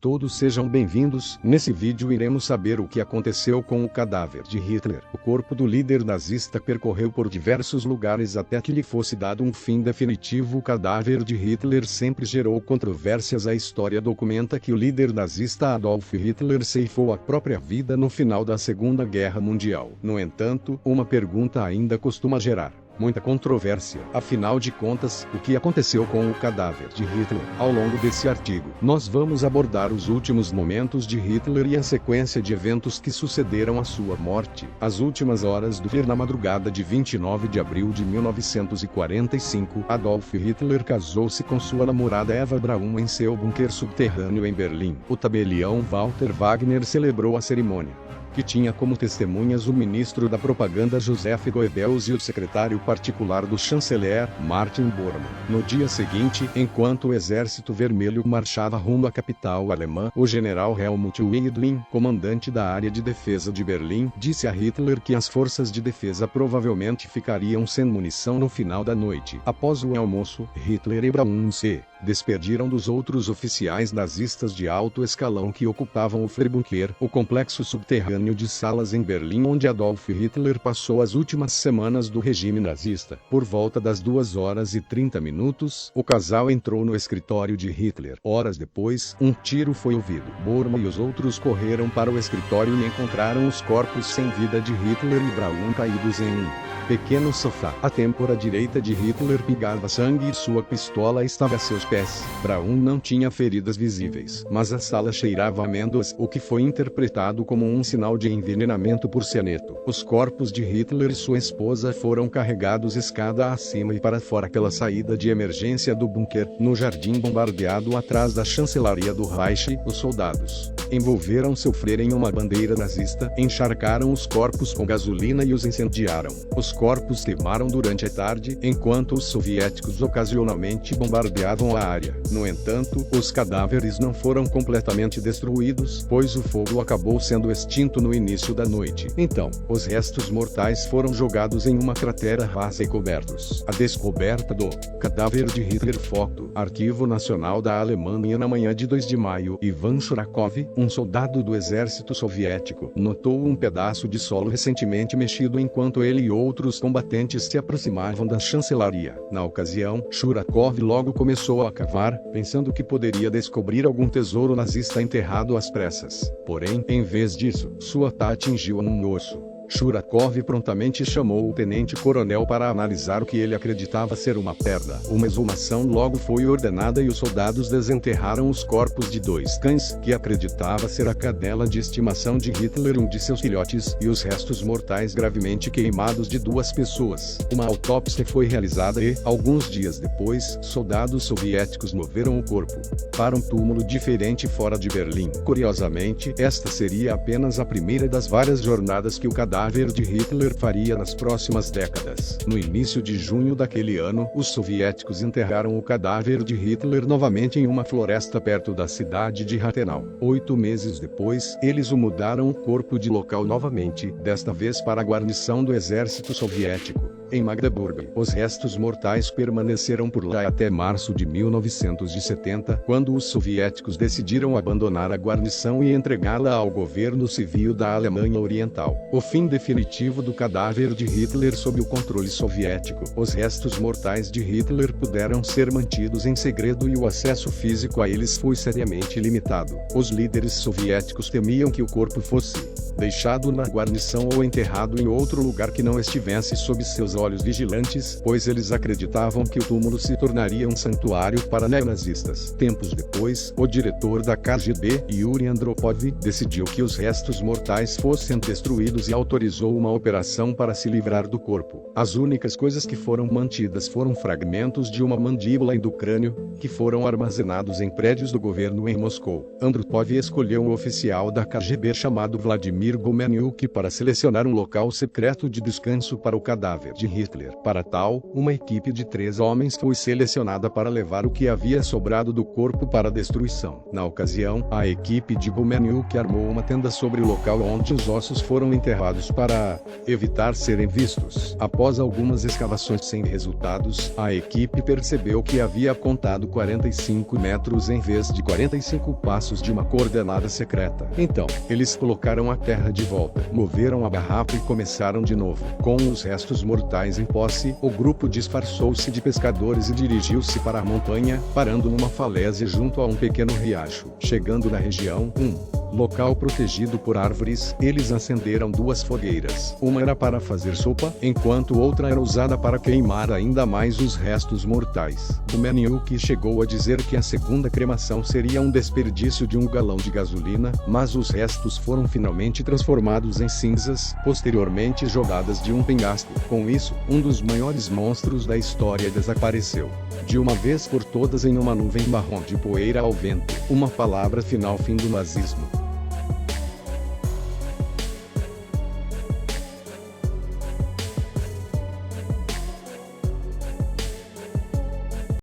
todos sejam bem-vindos. Nesse vídeo iremos saber o que aconteceu com o cadáver de Hitler. O corpo do líder nazista percorreu por diversos lugares até que lhe fosse dado um fim definitivo. O cadáver de Hitler sempre gerou controvérsias. A história documenta que o líder nazista Adolf Hitler ceifou a própria vida no final da Segunda Guerra Mundial. No entanto, uma pergunta ainda costuma gerar muita controvérsia. Afinal de contas, o que aconteceu com o cadáver de Hitler? Ao longo desse artigo, nós vamos abordar os últimos momentos de Hitler e a sequência de eventos que sucederam a sua morte. As últimas horas do dia. Na madrugada de 29 de abril de 1945, Adolf Hitler casou-se com sua namorada Eva Braun em seu bunker subterrâneo em Berlim. O tabelião Walter Wagner celebrou a cerimônia, que tinha como testemunhas o ministro da propaganda Joseph Goebbels e o secretário particular do chanceler, Martin Bormann. No dia seguinte, enquanto o Exército Vermelho marchava rumo à capital alemã, o general Helmut Weidling, comandante da área de defesa de Berlim, disse a Hitler que as forças de defesa provavelmente ficariam sem munição no final da noite. Após o almoço, Hitler e Braun se despediram dos outros oficiais nazistas de alto escalão que ocupavam o Führerbunker, o complexo subterrâneo de salas em Berlim onde Adolf Hitler passou as últimas semanas do regime nazista. Por volta das 2h30, o casal entrou no escritório de Hitler. Horas depois, um tiro foi ouvido. Bormann e os outros correram para o escritório e encontraram os corpos sem vida de Hitler e Braun caídos em um pequeno sofá. A têmpora direita de Hitler pingava sangue e sua pistola estava a seus pés. Braun não tinha feridas visíveis, mas a sala cheirava a amêndoas, o que foi interpretado como um sinal de envenenamento por cianeto. Os corpos de Hitler e sua esposa foram carregados escada acima e para fora pela saída de emergência do bunker. No jardim bombardeado atrás da chancelaria do Reich, os soldados envolveram seu freio em uma bandeira nazista, encharcaram os corpos com gasolina e os incendiaram. Os corpos queimaram durante a tarde, enquanto os soviéticos ocasionalmente bombardeavam a área. No entanto, os cadáveres não foram completamente destruídos, pois o fogo acabou sendo extinto no início da noite. Então, os restos mortais foram jogados em uma cratera rasa e cobertos. A descoberta do cadáver de Hitler. Foto. Arquivo Nacional da Alemanha. Na manhã de 2 de maio, Ivan Churakov, um soldado do exército soviético, notou um pedaço de solo recentemente mexido enquanto ele e outros combatentes se aproximavam da chancelaria. Na ocasião, Churakov logo começou a cavar, pensando que poderia descobrir algum tesouro nazista enterrado às pressas. Porém, em vez disso, sua pá atingiu um osso. Churakov prontamente chamou o tenente-coronel para analisar o que ele acreditava ser uma perna. Uma exumação logo foi ordenada e os soldados desenterraram os corpos de 2 cães, que acreditava ser a cadela de estimação de Hitler, um de seus filhotes, e os restos mortais gravemente queimados de 2 pessoas. Uma autópsia foi realizada e, alguns dias depois, soldados soviéticos moveram o corpo para um túmulo diferente fora de Berlim. Curiosamente, esta seria apenas a primeira das várias jornadas que o cadáver de Hitler faria nas próximas décadas. No início de junho daquele ano, os soviéticos enterraram o cadáver de Hitler novamente em uma floresta perto da cidade de Rathenau. 8 meses depois, eles mudaram o corpo de local novamente, desta vez para a guarnição do exército soviético em Magdeburg. Os restos mortais permaneceram por lá até março de 1970, quando os soviéticos decidiram abandonar a guarnição e entregá-la ao governo civil da Alemanha Oriental. O fim definitivo do cadáver de Hitler sob o controle soviético. Os restos mortais de Hitler puderam ser mantidos em segredo e o acesso físico a eles foi seriamente limitado. Os líderes soviéticos temiam que o corpo fosse deixado na guarnição ou enterrado em outro lugar que não estivesse sob seus olhos vigilantes, pois eles acreditavam que o túmulo se tornaria um santuário para neonazistas. Tempos depois, o diretor da KGB, Yuri Andropov, decidiu que os restos mortais fossem destruídos e autorizou uma operação para se livrar do corpo. As únicas coisas que foram mantidas foram fragmentos de uma mandíbula e do crânio, que foram armazenados em prédios do governo em Moscou. Andropov escolheu um oficial da KGB chamado Vladimir Vladimir Gomeniuk para selecionar um local secreto de descanso para o cadáver de Hitler. Para tal, uma equipe de 3 homens foi selecionada para levar o que havia sobrado do corpo para destruição. Na ocasião, a equipe de Gomeniuk armou uma tenda sobre o local onde os ossos foram enterrados para evitar serem vistos. Após algumas escavações sem resultados, a equipe percebeu que havia contado 45 metros em vez de 45 passos de uma coordenada secreta. Então, eles colocaram a terra de volta, moveram a barraca e começaram de novo. Com os restos mortais em posse, o grupo disfarçou-se de pescadores e dirigiu-se para a montanha, parando numa falésia junto a um pequeno riacho. Chegando na região, local protegido por árvores, eles acenderam 2 fogueiras. Uma era para fazer sopa, enquanto outra era usada para queimar ainda mais os restos mortais. Gomeniuk chegou a dizer que a segunda cremação seria um desperdício de 1 galão de gasolina, mas os restos foram finalmente transformados em cinzas, posteriormente jogadas de um penhasco. Com isso, um dos maiores monstros da história desapareceu. De uma vez por todas em uma nuvem marrom de poeira ao vento. Uma palavra final: fim do nazismo.